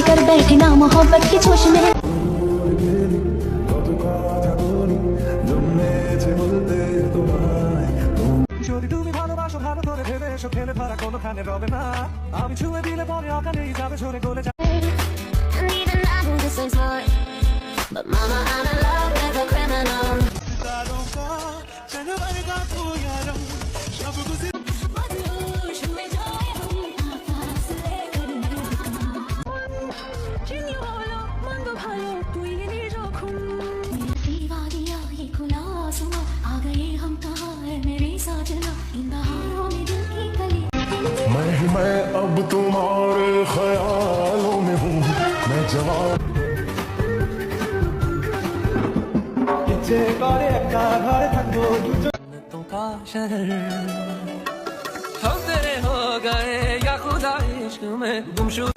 कर बैठे ना मोहब्बत की जोश में। যদি তুমি ভালোবাসো ভালো করে ভেবে এসো, ফেলে ধরা কোনোখানে রবে না। আমি ছুঁয়ে দিলে পরে অকালেই যাবে ঝরে গলে যাবে। But mama, I'm in love with a criminal. मैं अब तुम्हारे ख्यालों में हूँ, मैं जवान। ইচ্ছে করে একটা ঘরে থাকবো দুজন का शहर हम तेरे हो गए या खुदा इश्क में गुमशुदा।